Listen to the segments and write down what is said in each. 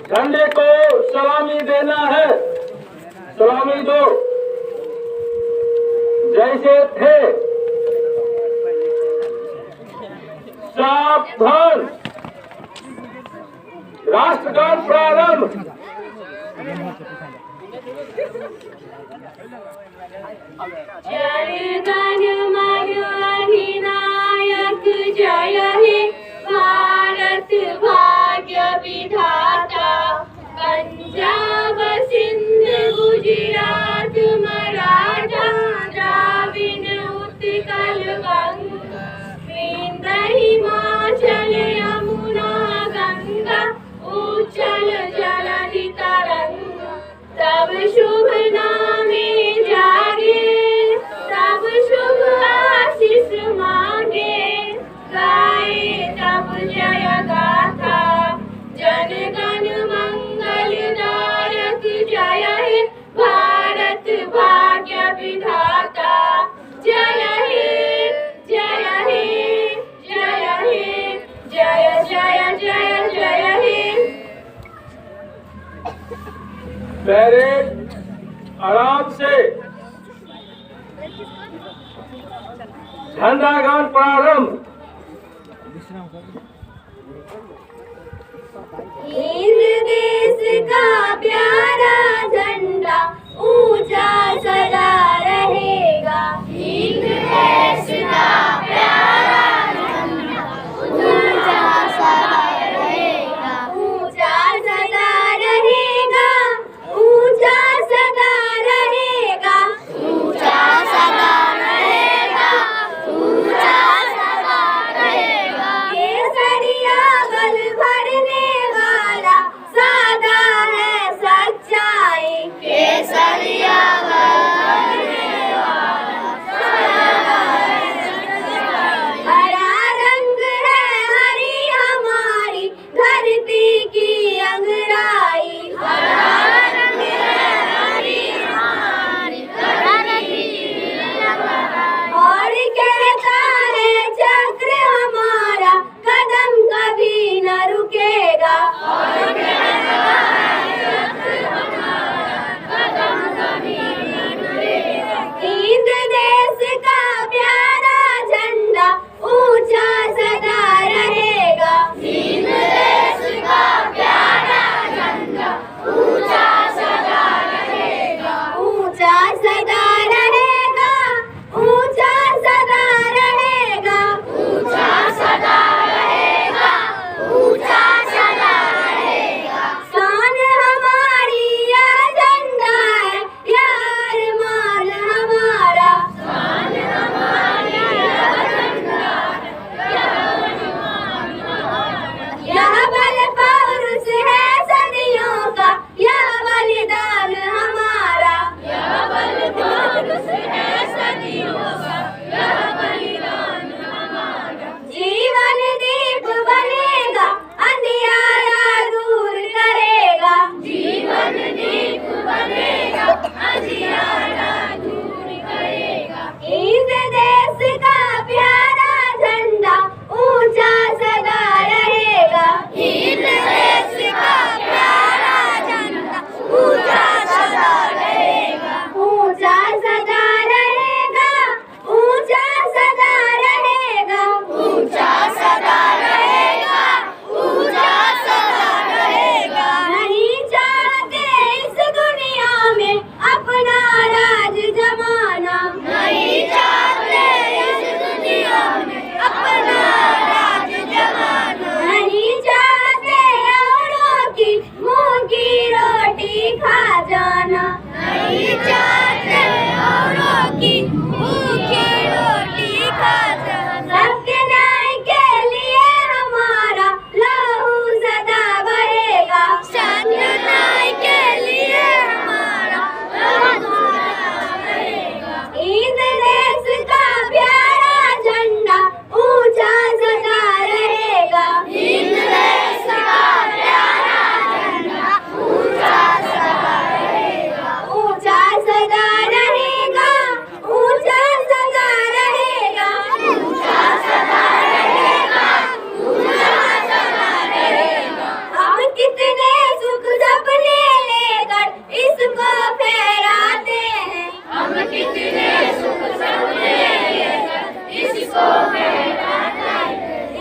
झंडे को सलामी देना है, सलामी दो। जैसे थे सावधान, राष्ट्रगान प्रारंभ। जय गणमन अधिनायक जय हे भारत भाग्य विधाता। पंजाब सिंध गुजरात मराठा द्राविड़ उत्कल गंगा विंध्य हिमाचल यमुना गंगा उच्चल जलधि तरंगा। तब शुभ नामे जागे, तब शुभ आशीष मांगे, गाए तब जय गाथा। जन गण मंगल दायक जय हे भारत भाग्य विधाता। जय हे जय हे जय हे जय जय जय जय हे। पहले आराम से झंडा गान प्रारंभ। हिंद देश का प्यारा झंडा ऊंचा सदा रहेगा। हिंद देश का प्यारा झंडा ऊंचा सदा रहेगा। ऊंचा सदा रहेगा, ऊंचा सदा रहेगा, ऊंचा सदा रहेगा, ऊंचा सदा रहेगा। केसरिया गल भरने वाला सादा है सच्चाई। केसरिया गल भरने वाला सादा है सच्चाई।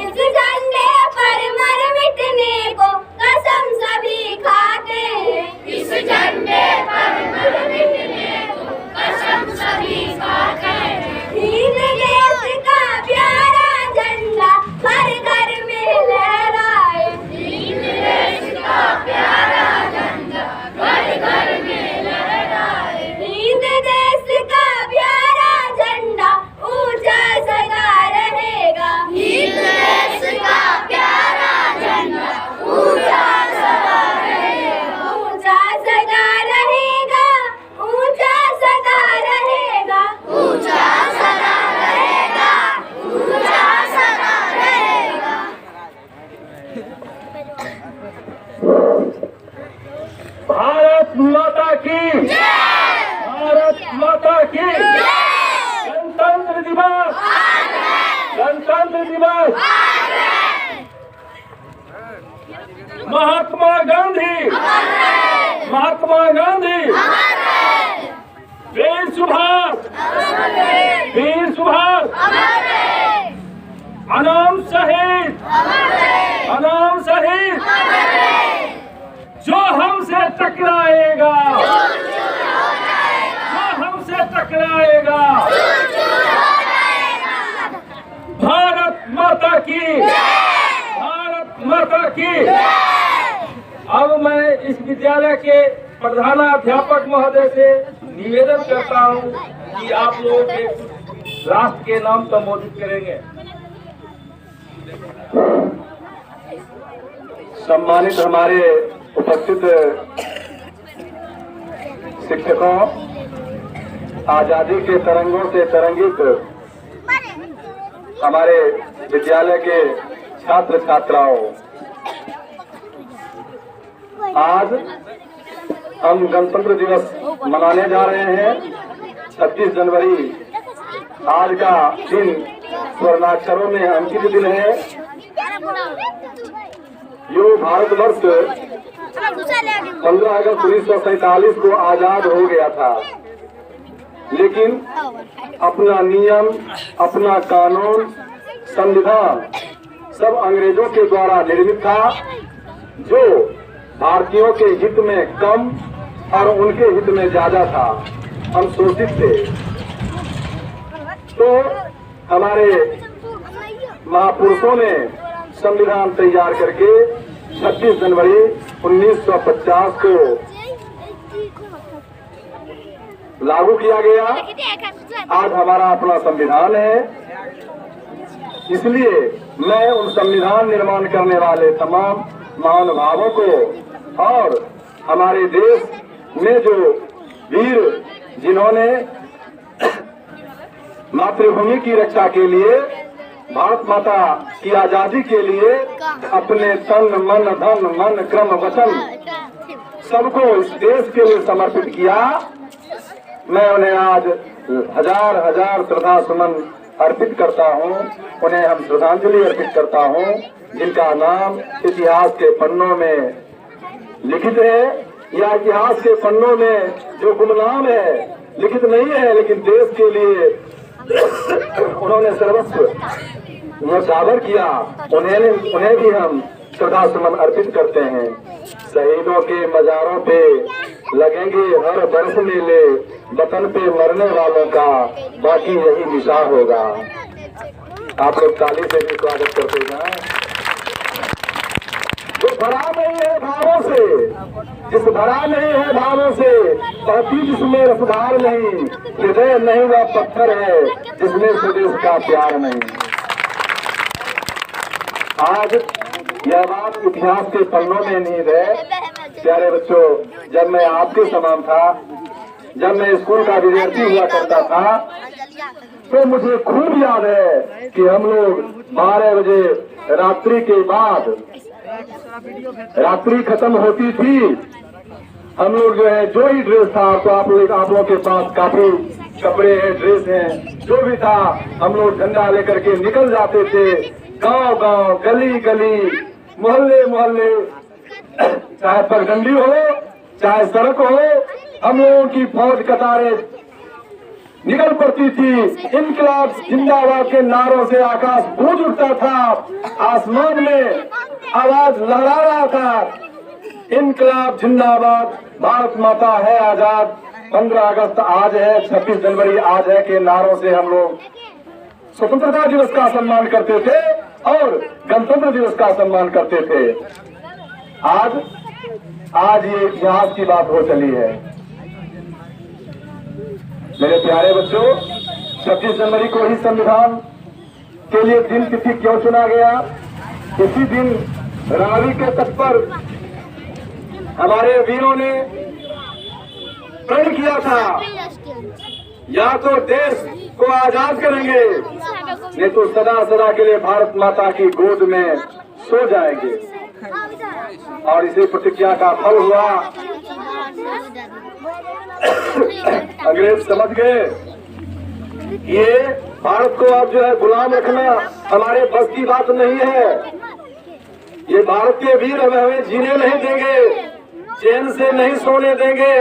इस झंडे पर मर मिटने को कसम सभी खाते हैं। इस झंडे पर मर मिटने को कसम सभी खाते हैं। हिंद देश का प्यारा झंडा हर घर में लहराए। हिंद देश का प्यारा झंडा हर घर में लहराए। हिंद देश का प्यारा झंडा ऊंचा सदा रहेगा। हिंद देश का प्यारा झंडा ऊंचा सदा रहेगा। ऊंचा सदा रहेगा। ऊंचा सदा रहेगा। ऊंचा सदा रहेगा। ऊंचा सदा रहेगा। भारत माता की भारत माता की गणतंत्र दिवस गणतंत्र दिवस महात्मा गांधी वीर सुभाष अनाम शहीद जो हमसे टकराएगा भारत माता की अब मैं इस विद्यालय के प्रधानाध्यापक महोदय से निवेदन करता हूँ कि आप लोग राष्ट्र के नाम संबोधित करेंगे। सम्मानित हमारे उपस्थित शिक्षकों, आजादी के तरंगों से तरंगित हमारे विद्यालय के छात्र छात्राओं, आज हम गणतंत्र दिवस मनाने जा रहे हैं। 26 जनवरी आज का दिन स्वर्णाक्षरों में अंकित दिन है। यो भारतवर्ष 15 अगस्त 1947 को आजाद हो गया था, लेकिन अपना नियम, अपना कानून, संविधान सब अंग्रेजों के द्वारा निर्मित था, जो भारतीयों के हित में कम और उनके हित में ज्यादा था। हम शोषित थे। तो हमारे महापुरुषों ने संविधान तैयार करके 26 जनवरी 1950 को लागू किया गया। आज हमारा अपना संविधान है। इसलिए मैं उन संविधान निर्माण करने वाले तमाम महानुभावों को और हमारे देश में जो वीर जिन्होंने मातृभूमि की रक्षा के लिए, भारत माता की आजादी के लिए अपने तन मन धन मन क्रम वचन सबको इस देश के लिए समर्पित किया, मैं उन्हें आज हजार हजार श्रद्धा सुमन अर्पित करता हूँ। उन्हें हम श्रद्धांजलि अर्पित करता हूँ, जिनका नाम इतिहास के पन्नों में लिखित है, या इतिहास के पन्नों में जो गुमनाम है लिखित नहीं है, लेकिन देश के लिए उन्होंने सर्वस्व न्यौछावर किया। उन्हें भी हम श्रद्धा सुमन अर्पित करते हैं। शहीदों के मजारों पे लगेंगे हर बरस मेले, वतन पे मरने वालों का बाकी यही निशान होगा। आप लोग ताली से भी स्वागत करते हैं। जो भरा नहीं है भावों से, जिस भरा नहीं है भावों से, बहती जिसमें रसधार नहीं, हृदय नहीं वह पत्थर है जिसमें स्वदेश का प्यार नहीं। आज यह बात इतिहास के पन्नों में नींद है। प्यारे बच्चों, जब मैं आपके समान था, जब मैं स्कूल का विद्यार्थी हुआ करता था, तो मुझे खूब याद है कि हम लोग 12 बजे रात्रि के बाद, रात्रि खत्म होती थी, हम लोग जो है जो ही ड्रेस था, तो आप लोगों के पास काफी कपड़े हैं, ड्रेस हैं, जो भी था, हम लोग झंडा लेकर के निकल जाते थे। गांव गांव, गली गली, मोहल्ले मोहल्ले, चाहे पगडंडी हो, चाहे सड़क हो, हम लोगों की फौज कतारें निकल पड़ती थी। इनकलाब जिंदाबाद के नारों से आकाश गूंज उठता था, आसमान में आवाज लहरा रहा था, इनकलाब जिंदाबाद, भारत माता है आजाद, 15 अगस्त आज है, 26 जनवरी आज है के नारों से हम लोग स्वतंत्रता दिवस का सम्मान करते थे और गणतंत्र दिवस का सम्मान करते थे। आज ये इतिहास की बात हो चली है। मेरे प्यारे बच्चों, 26 जनवरी को ही संविधान के लिए दिन तिथि क्यों चुना गया? इसी दिन रावी के तट पर हमारे वीरों ने प्रण किया था, या तो देश को आजाद करेंगे, नहीं तो सदा सदा के लिए भारत माता की गोद में सो जाएंगे। और इसी प्रतिज्ञा का फल हुआ। अंग्रेज समझ गए ये भारत को अब जो है गुलाम रखना हमारे बस की बात नहीं है। ये भारत के वीर हमें जीने नहीं देंगे, चैन से नहीं सोने देंगे,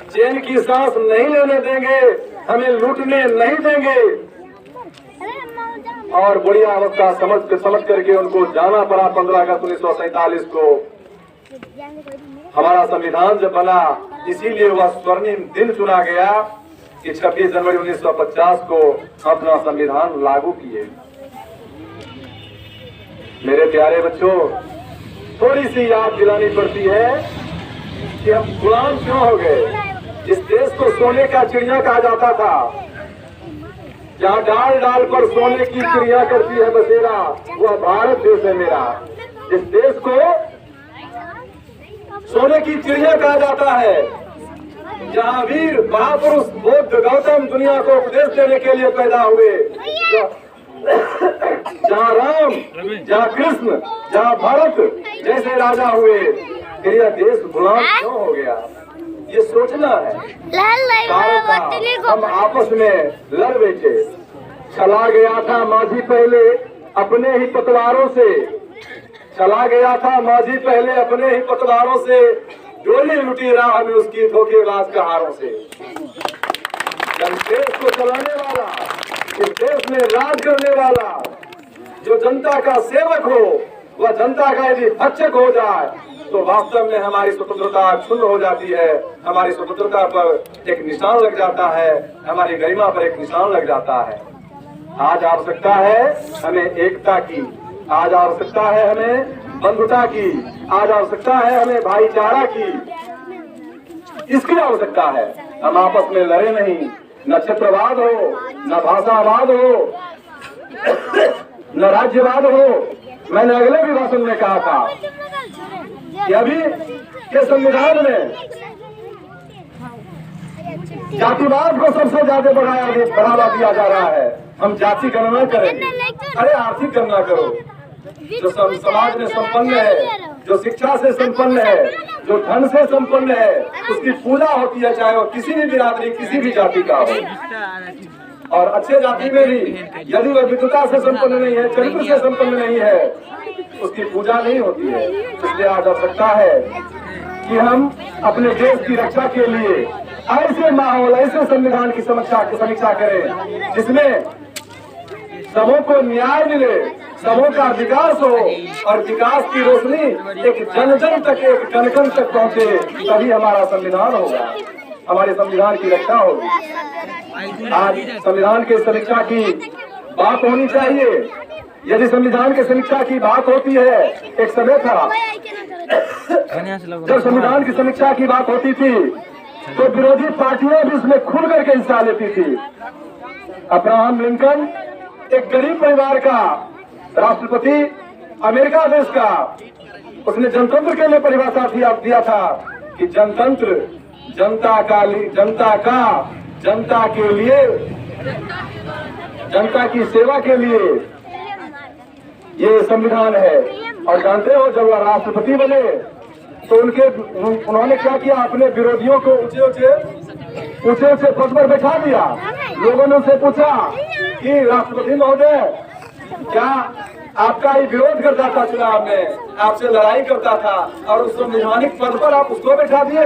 चैन की सांस नहीं लेने देंगे, हमें लूटने नहीं देंगे। और बुढ़िया अवस्था समझ करके उनको जाना पड़ा। 15 अगस्त 1947 को हमारा संविधान जब बना, इसीलिए वह स्वर्णिम दिन चुना गया कि 26 जनवरी 1950 को अपना संविधान लागू किए। मेरे प्यारे बच्चों, थोड़ी सी याद दिलानी पड़ती है कि हम गुलाम क्यों हो गए। इस देश को सोने का चिड़िया कहा जाता था, जहाँ डाल डाल पर सोने की चिड़िया करती है बसेरा, वह भारत देश है मेरा। इस देश को सोने की चिड़िया कहा जाता है, जहाँ वीर महापुरुष बुद्ध गौतम दुनिया को उपदेश देने के लिए पैदा हुए, जहाँ राम, जहाँ कृष्ण, जहाँ भरत जैसे राजा हुए। फिर यह देश गुलाम क्यों हो गया, ये सोचना है। हम आपस में लड़ बैठे। चला गया था माझी पहले अपने ही पतवारों से, चला गया था माझी पहले अपने ही पतवारों से, डोली लुटी राह में उसकी धोखेबाज कहारों से। देश को चलाने वाला, इस देश में राज करने वाला, जो जनता का सेवक हो, वह जनता का यदि भक्षक हो जाए तो वास्तव में हमारी स्वतंत्रता क्षुण्ण हो जाती है। हमारी स्वतंत्रता पर एक निशान लग जाता है, हमारी गरिमा पर एक निशान लग जाता है। आज आवश्यकता है हमें एकता की, आज आवश्यकता है हमें बंधुता की, आज आवश्यकता है हमें भाईचारा की। इसकी आवश्यकता है। हम आपस में लड़े नहीं, न क्षेत्रवाद हो, न भाषावाद हो, न राज्यवाद हो। मैंने अगले भी भाषण में कहा था कि अभी के संविधान में जातिवाद को सबसे ज्यादा बढ़ावा दिया जा रहा है। हम जाति गणना करेंगे, अरे आर्थिक गणना करो। जो समाज में संपन्न है, जो शिक्षा से संपन्न है, जो धन से संपन्न है, उसकी पूजा होती है, चाहे वो किसी भी बिरादरी किसी भी जाति का हो। और अच्छे जाति में भी यदि वह विद्वता से संपन्न नहीं है, चरित्र से संपन्न नहीं है, उसकी पूजा नहीं होती है। इसलिए आज आवश्यकता है कि हम अपने देश की रक्षा के लिए ऐसे माहौल, ऐसे संविधान की समीक्षा करें जिसमें सबों को न्याय मिले, सबों का विकास हो और विकास की रोशनी एक जन जन तक, एक कण कण तक पहुंचे, तभी हमारा संविधान होगा, हमारे संविधान की रक्षा होगी। आज संविधान के समीक्षा की बात होनी चाहिए। यदि संविधान के समीक्षा की बात होती है, एक समय था जब संविधान की समीक्षा की बात होती थी तो विरोधी पार्टियां भी इसमें खुल करके हिस्सा लेती थी। अब्राहम लिंकन एक गरीब परिवार का राष्ट्रपति, अमेरिका देश का, उसने जनतंत्र के लिए परिभाषा दिया था कि जनतंत्र जनता के लिए, जनता की सेवा के लिए ये संविधान है। और जानते हो जब वह राष्ट्रपति बने तो उन्होंने क्या किया, अपने विरोधियों को ऊंचे पद पर बैठा दिया। लोगों ने उनसे पूछा कि राष्ट्रपति महोदय, क्या आपका ये विरोध करता था चुनाव में, आपसे लड़ाई करता था और उस संवैधानिक पद पर आप उसको बैठा दिए?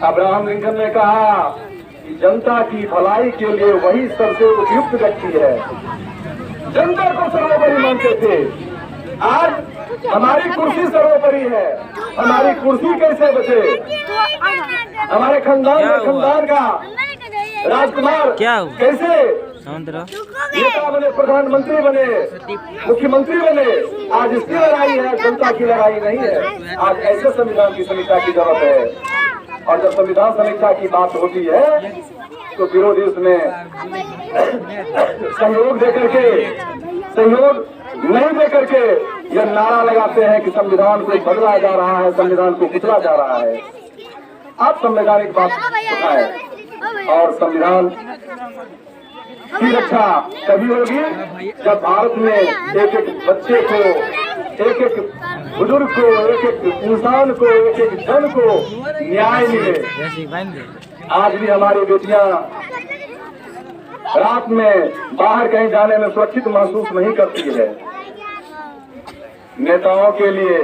अब्राहम लिंकन ने कहा कि जनता की भलाई के लिए वही सबसे उपयुक्त व्यक्ति है। जनता को सर्वोपरि मानते थे। आज हमारी कुर्सी सर्वोपरि है। हमारी कुर्सी कैसे बचे? हमारे खानदान का राजकुमार कैसे नेता बने, प्रधानमंत्री बने, मुख्यमंत्री बने? आज इसकी लड़ाई है, जनता की लड़ाई नहीं है। आज ऐसे संविधान की समीक्षा की जरूरत है। और जब संविधान समीक्षा की बात होती है तो विरोधी उसमें सहयोग नहीं दे करके यह नारा लगाते हैं कि संविधान को बदला जा रहा है, संविधान को कुचला जा रहा है। आप संवैधानिक बात उठाएं और संविधान की रक्षा तभी होगी जब भारत में एक एक बच्चे को, एक एक बुजुर्ग को, एक एक इंसान को, एक एक जन को न्याय मिले। आज भी हमारी बेटियां रात में बाहर कहीं जाने में सुरक्षित महसूस नहीं करती है। नेताओं के लिए,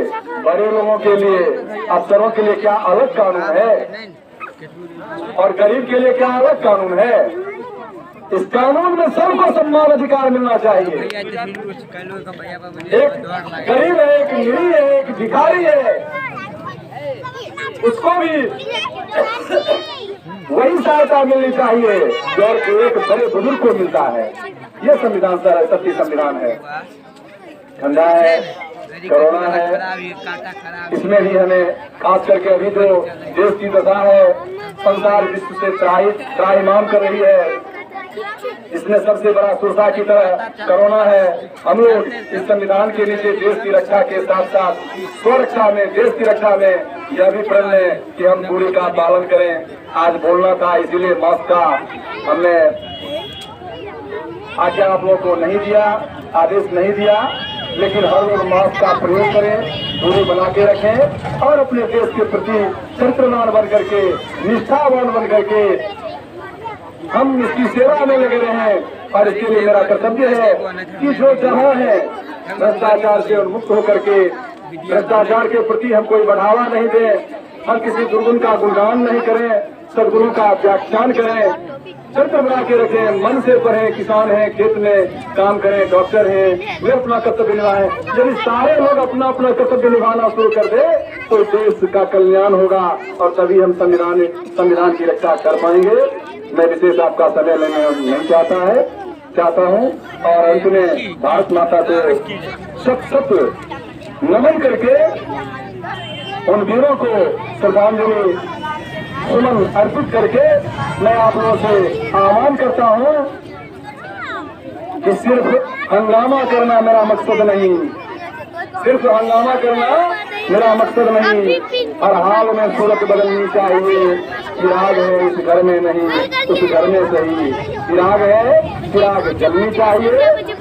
बड़े लोगों के लिए, अफसरों के लिए क्या अलग कानून है और गरीब के लिए क्या अलग कानून है? इस कानून में सबको समान अधिकार मिलना चाहिए। एक गरीब है, एक निरी है, एक भिखारी है, उसको भी वही सहायता मिलनी चाहिए जो एक बड़े बुजुर्ग को मिलता है। ये संविधान सत्य संविधान है। ठंडा है, कोरोना है, इसमें भी हमें खास करके अभी जो देश की दशा है, संसार विश्व से त्राहिमाम कर रही है, इसमें सबसे बड़ा सुरक्षा की तरह कोरोना है। हम लोग इस संविधान के नीचे देश की रक्षा के साथ साथ स्वरक्षा में, देश की रक्षा में यह भी प्रण लें कि हम दूरी का पालन करें। आज बोलना था, इसीलिए मास्क का हमने आज्ञा आप लोगों को नहीं दिया, आदेश नहीं दिया, लेकिन हर लोग मास्क का प्रयोग करें, दूरी बना के रखें और अपने देश के प्रति चरित्रवान बन करके, निष्ठावान बन करके हम इसकी सेवा में लगे रहे। और इसके लिए मेरा कर्तव्य है कि जो जहां है भ्रष्टाचार से उन्मुक्त होकर के, भ्रष्टाचार के प्रति हम कोई बढ़ावा नहीं दें, हम किसी दुर्गुण का गुणगान नहीं करें, सदगुरु का व्याख्यान करें, चरित्र बना के रखें, मन से पढ़ें, किसान हैं, खेत में काम करें, डॉक्टर हैं, वे अपना कर्तव्य निभाएं। यदि सारे लोग अपना अपना कर्तव्य निभाना शुरू कर दे तो देश का कल्याण होगा और तभी हम संविधान की रक्षा कर पाएंगे। मैं विशेष आपका समय लेना नहीं चाहता हूँ और अंत में भारत माता को सत नमन करके उन वीरों को श्रद्धांजलि सुमन अर्पित करके मैं आप लोगों से आह्वान करता हूँ कि सिर्फ हंगामा करना मेरा मकसद नहीं, सिर्फ हंगामा करना मेरा मकसद नहीं। हर हाल में सूरत बदलनी चाहिए। चिराग है इस घर में नहीं, उस घर में सही। चिराग है, चिराग जलनी चाहिए,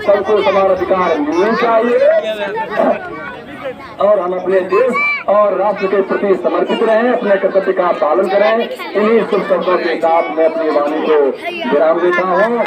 सबको समान अधिकार मिलने चाहिए और हम अपने देश और राष्ट्र के प्रति समर्पित रहें, अपने कर्तव्य का पालन करें। इन्हीं शुभ शब्दों के साथ मैं अपनी वाणी को विराम देता हूँ।